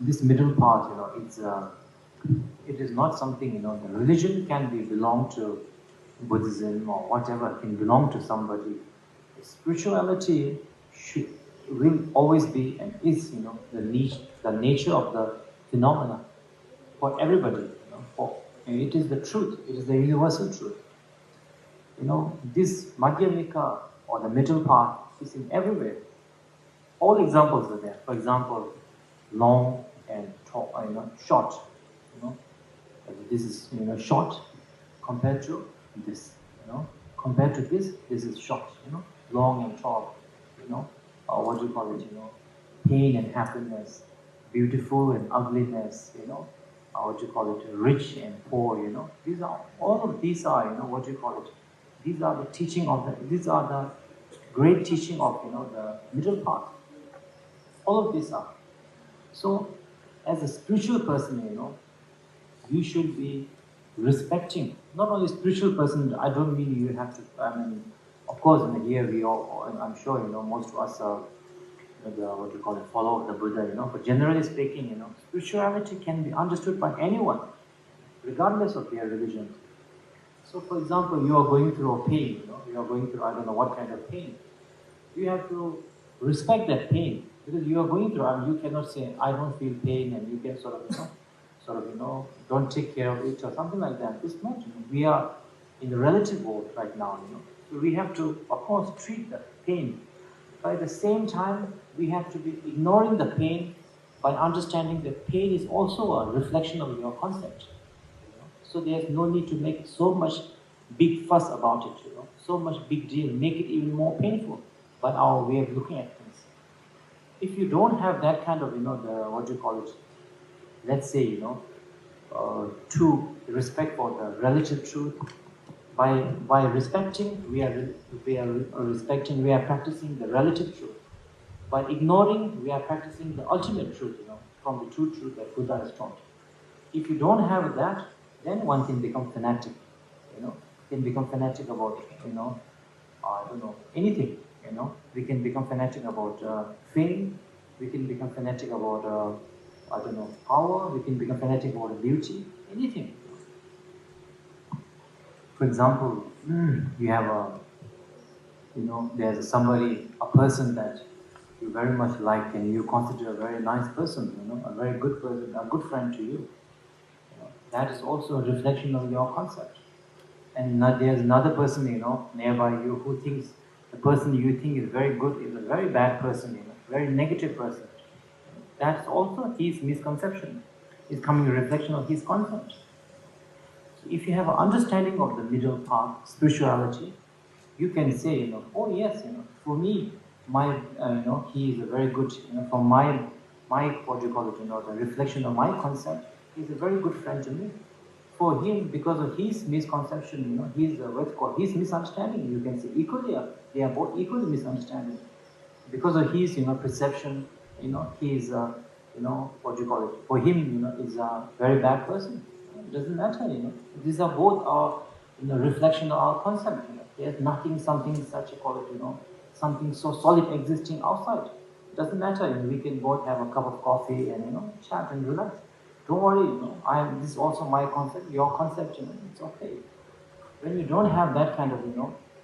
this middle part, it is not something, the religion can be belong to Buddhism or whatever, can belong to somebody. Spirituality should, will always be and is, the nature of the phenomena for everybody, and it is the truth, it is the universal truth. This Madhyamika or the middle part is in everywhere. All examples are there. For example, long and tall, short. You know, this is short compared to this. Compared to this is short. Long and tall. What do you call it? Pain and happiness, beautiful and ugliness. What do you call it? Rich and poor. These are all of these are what do you call it? These are the teaching of the. These are the great teaching of the middle part. All of these are. So, as a spiritual person, you should be respecting not only spiritual person. I don't mean you have to. I mean, of course, here we all. I'm sure most of us are what you call it, follower of the Buddha. But generally speaking, spirituality can be understood by anyone, regardless of their religion. So, for example, you are going through a pain. You are going through I don't know what kind of pain. You have to respect that pain because you are going through. I mean, you cannot say I don't feel pain, and you can don't take care of it or something like that. It's not. We are in the relative world right now. So we have to, of course, treat the pain, but at the same time, we have to be ignoring the pain by understanding that pain is also a reflection of your concept. So there's no need to make so much big fuss about it. So much big deal, make it even more painful by our way of looking at things. If you don't have that kind of, the what do you call it? Let's say, true respect for the relative truth. By respecting, we are practicing the relative truth. By ignoring, we are practicing the ultimate truth, from the true truth that Buddha has taught. If you don't have that, then one can become fanatic. Can become fanatic about, I don't know, anything. We can become fanatic about fame. We can become fanatic about, I don't know, power. We can become fanatic about beauty. Anything. For example, you have there's somebody, a person that you very much like and you consider a very nice person, a very good person, a good friend to you. That is also a reflection of your concept. And there's another person, nearby you who thinks the person you think is very good is a very bad person, very negative person. That's also his misconception. It's coming a reflection of his concept. So if you have an understanding of the middle path, spirituality, you can say, oh yes, for me, my, he is a very good, from my, what do you call it, the reflection of my concept, he's a very good friend to me. For him, because of his misconception, his what's called his misunderstanding, you can say equally, they are both equally misunderstanding. Because of his, perception, he is, what do you call it? For him, is a very bad person. It doesn't matter, These are both our, reflection of our concept. There's nothing, something such a call it, something so solid existing outside. It doesn't matter. We can both have a cup of coffee and chat and relax. Don't worry. This is also my concept. Your concept, it's okay. When you don't have that kind of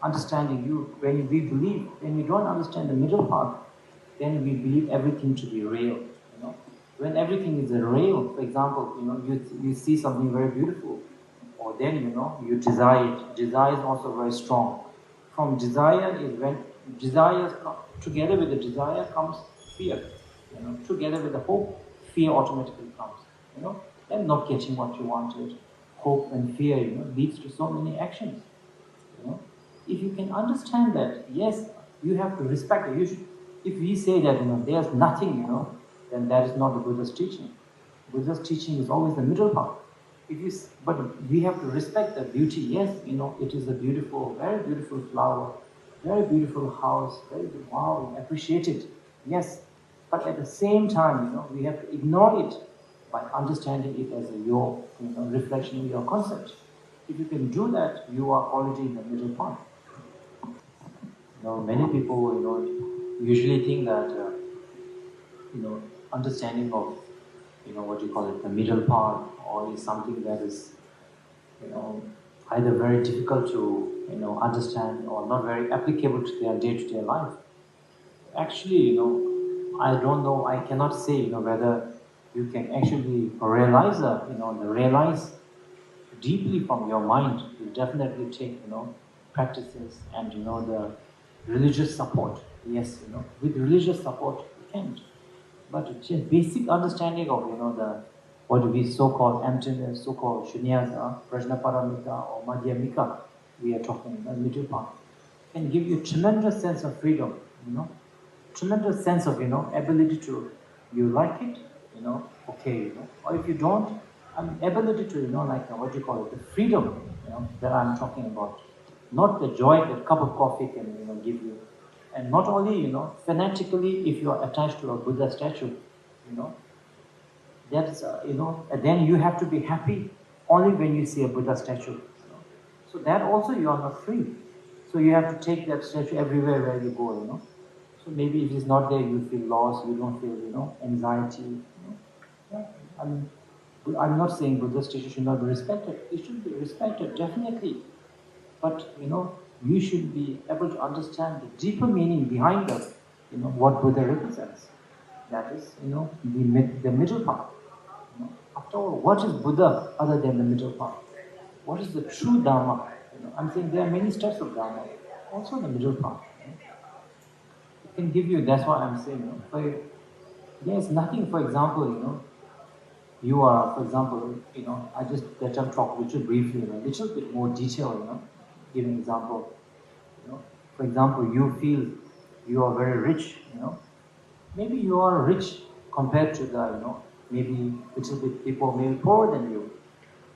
understanding, when we believe, when we don't understand the middle part, then we believe everything to be real. When everything is real, for example, you see something very beautiful, or then you desire it. Desire is also very strong. From desire is when desires come together with the desire comes fear. Together with the hope, fear automatically comes. And not getting what you wanted, hope and fear, leads to so many actions. If you can understand that, yes, you have to respect it. If we say that there's nothing, then that is not the Buddha's teaching. Buddha's teaching is always the middle part. But we have to respect the beauty. Yes, it is a beautiful, very beautiful flower, very beautiful house, very good, wow, appreciate it. Yes, but at the same time, we have to ignore it by understanding it as your reflection of your concept. If you can do that, you are already in the middle part. Many people, usually think that, understanding of what do you call it, the middle path, or is something that is, either very difficult to, understand or not very applicable to their day-to-day life. Actually, I don't know, I cannot say, whether you can actually realize, realize deeply from your mind. You definitely take, practices and, the religious support. Yes, with religious support, you can. But just basic understanding of, the what we so-called emptiness, so-called shunyata, prajnaparamita or madhyamika, we are talking the middle path, can give you tremendous sense of freedom, tremendous sense of, ability to, you like it, okay, or if you don't, ability to, like what do you call it, the freedom, that I'm talking about, not the joy that cup of coffee can, give you, and not only, fanatically, if you are attached to a Buddha statue, know, that's, then you have to be happy only when you see a Buddha statue. So that also you are not free. So you have to take that statue everywhere where you go, So maybe if it's not there, you feel lost, you don't feel, anxiety. Yeah. I'm not saying Buddha statue should not be respected. It should be respected, definitely. But, you should be able to understand the deeper meaning behind the, what Buddha represents. That is, the middle path. After all, what is Buddha other than the middle path? What is the true Dharma? I'm saying there are many steps of Dharma, also the middle path. It can give you, that's what I'm saying. There's nothing, for example, you are, for example, I just let them talk little briefly, a little bit more detail, give an example. For example, you feel you are very rich, maybe you are rich compared to the, maybe little bit people maybe poorer than you.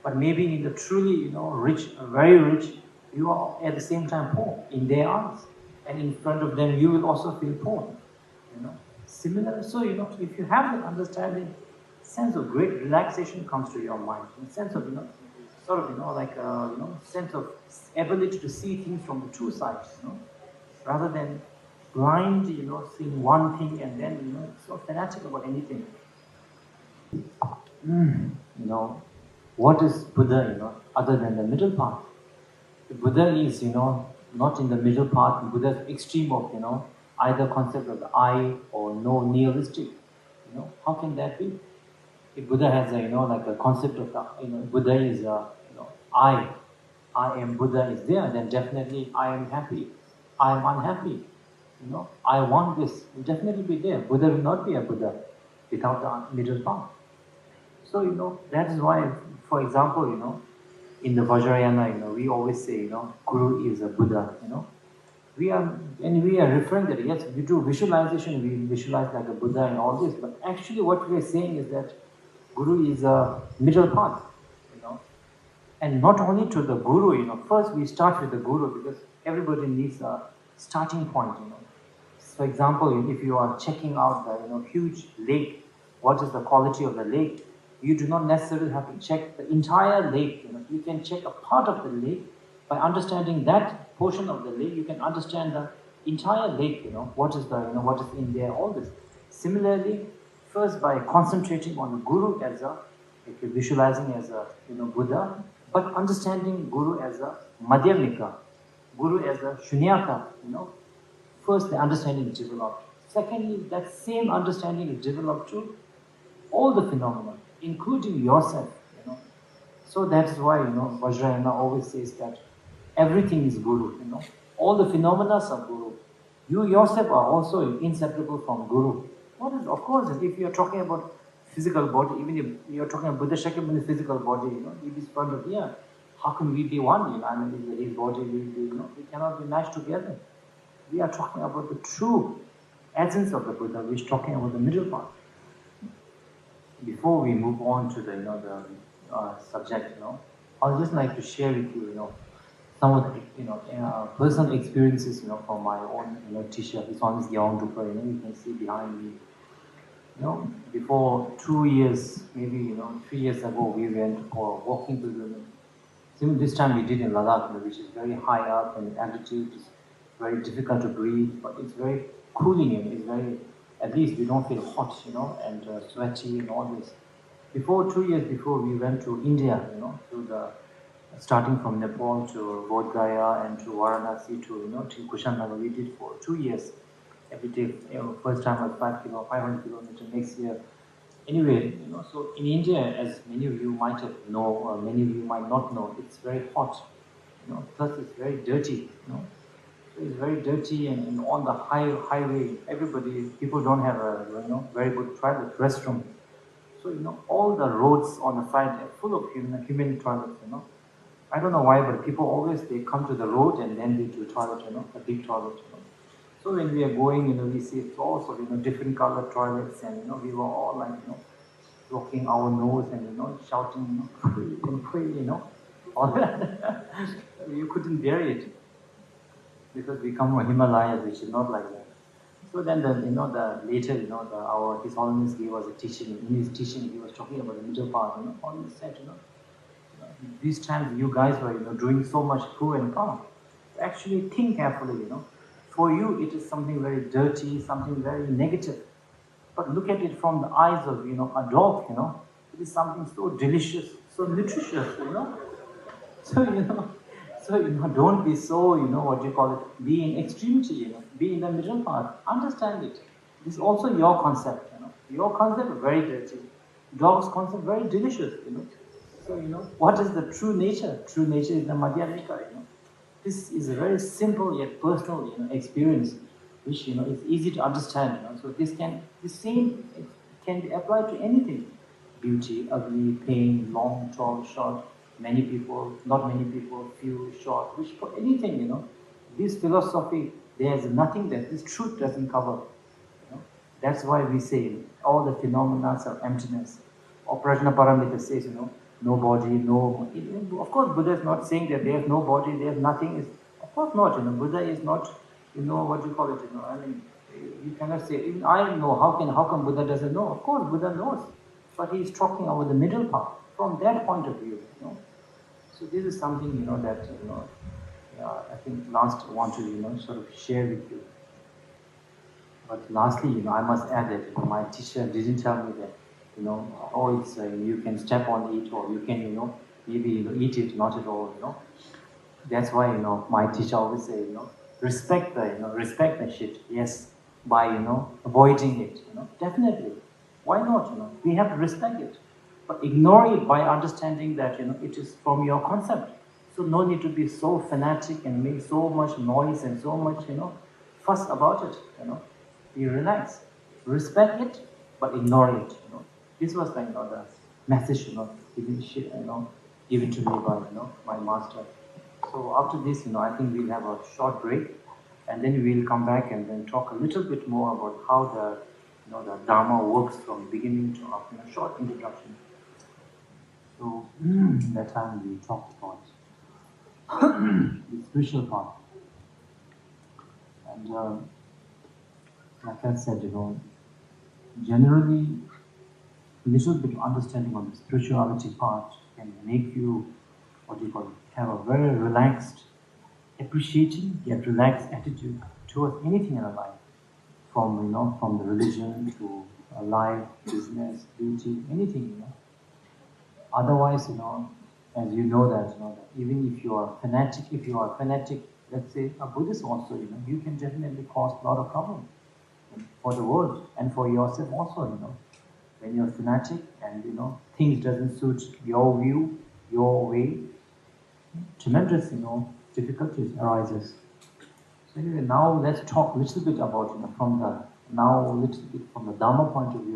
But maybe in the truly, rich, very rich, you are at the same time poor in their eyes. And in front of them, you will also feel poor. Similar. So, if you have that understanding, sense of great relaxation comes to your mind. A sense of, sort of, like, sense of ability to see things from the two sides, rather than blind, seeing one thing and then, so fanatic about anything. What is Buddha, other than the middle path? The Buddha is, not in the middle path. Buddha's extreme of, either concept of the I or no nihilistic. How can that be? If Buddha has a, like a concept of the, Buddha is, I am Buddha is there, then definitely I am happy. I am unhappy. I want this. Will definitely be there. Buddha will not be a Buddha without the middle path. So, that is why, for example, in the Vajrayana, we always say, Guru is a Buddha, We are referring that, yes, we do visualization, we visualize like a Buddha and all this, but actually what we are saying is that Guru is a middle path, And not only to the Guru, first we start with the Guru because everybody needs a starting point, For example, if you are checking out the, huge lake, what is the quality of the lake? You do not necessarily have to check the entire lake. You can check a part of the lake. By understanding that portion of the lake, you can understand the entire lake. What is the, what is in there, all this. Similarly, first by concentrating on the Guru as a, like visualizing as a, Buddha, but understanding Guru as a Madhyamika, Guru as a Shunyata. First the understanding is developed. Secondly, that same understanding is developed to all the phenomena, including yourself. So that's why, Vajrayana always says that everything is Guru, All the phenomena are Guru. You yourself are also inseparable from Guru. What is, of course, if you are talking about physical body, even if you are talking about Buddha Shakyamuni physical body, it is part of, how can we be one? I mean, his body, we cannot be matched together. We are talking about the true essence of the Buddha, which is talking about the middle part. Before we move on to the, the subject, I would just like to share with you, some of the, personal experiences, from my own, teacher. His name is Gyalwang Drukpa, you can see behind me. Before 2 years, maybe, 3 years ago, we went for walking pilgrimage. This time we did in Ladakh, which is very high up and altitude is very difficult to breathe, but it's very cooling. It's very, at least we don't feel hot, and sweaty and all this. Before 2 years before, we went to India, to the starting from Nepal to Bodh Gaya and to Varanasi to Kushannagar. We did for 2 years. Every day, first time was 500 kilometers. Next year, anyway, So in India, as many of you might have know, or many of you might not know, it's very hot. Plus it's very dirty. So it's very dirty, and on the highway, people don't have a very good toilet restroom. So all the roads on the side are full of human toilets. I don't know why, but people always they come to the road and then they do toilet. A big toilet. So when we are going, we see lots of different colored toilets, and we were all like blocking our nose and shouting, all that. You couldn't bear it because we come from Himalayas, which is not like that. So then His Holiness gave us a teaching. In his teaching, he was talking about the middle path. Holiness said, these times you guys were doing so much poo and pa. Actually think carefully. For you it is something very dirty, something very negative. But look at it from the eyes of a dog. It is something so delicious, so nutritious. So don't be so be in extremity. Be in the middle path. Understand it. This is also your concept. Your concept is very dirty. Dog's concept very delicious. So what is the true nature? True nature is the Madhyamika. This is a very simple yet personal experience, which is easy to understand. So this same can be applied to anything: beauty, ugly, pain, long, tall, short. Many people, not many people, few, short. Which for anything, this philosophy, there is nothing that this truth doesn't cover. That's why we say all the phenomena of emptiness. Or Prajnaparamita says, no body, no. Of course, Buddha is not saying that there is no body, there is nothing. Of course not. Buddha is not. What do you call it? I mean, you cannot say. Even I know. How come Buddha doesn't know? Of course, Buddha knows, but he is talking about the middle path from that point of view. So this is something that I think last I want to sort of share with you. But lastly, I must add that my teacher didn't tell me that it's you can step on it, or you can maybe eat it, not at all. That's why my teacher always say respect the shit. Yes, by avoiding it. Definitely. Why not? We have to respect it, but ignore it by understanding that it is from your concept. So no need to be so fanatic and make so much noise and so much fuss about it. Be relaxed, respect it, but ignore it. This was the message given to me by my master. So after this, I think we'll have a short break, and then we'll come back and then talk a little bit more about how the Dharma works from beginning to after a short introduction. So that time we talked about the spiritual part, and like I said, generally, a little bit of understanding on the spirituality part can make you, have a very relaxed, appreciating yet relaxed attitude towards anything in our life, from the religion to life, business, beauty, anything. Otherwise, as you know that even if you are fanatic, let's say a Buddhist also, you can definitely cause a lot of problems for the world and for yourself also. When you're fanatic and things doesn't suit your view, your way, tremendous difficulties arises. So anyway, now let's talk a little bit about from the Dharma point of view.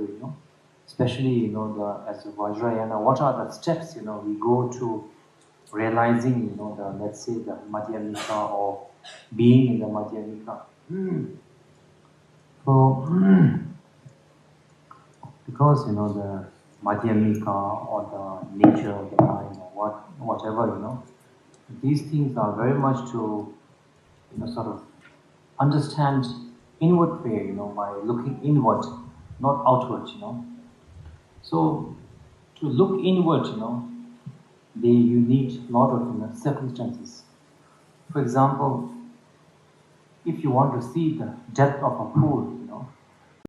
Especially as a Vajrayana, what are the steps we go to realizing let's say the Madhyamika, or being in the Madhyamika. So because the Madhyamika or the nature of the mind, or whatever, these things are very much to sort of understand inward way, by looking inward, not outward. So to look inward, you need a lot of circumstances. For example, if you want to see the depth of a pool,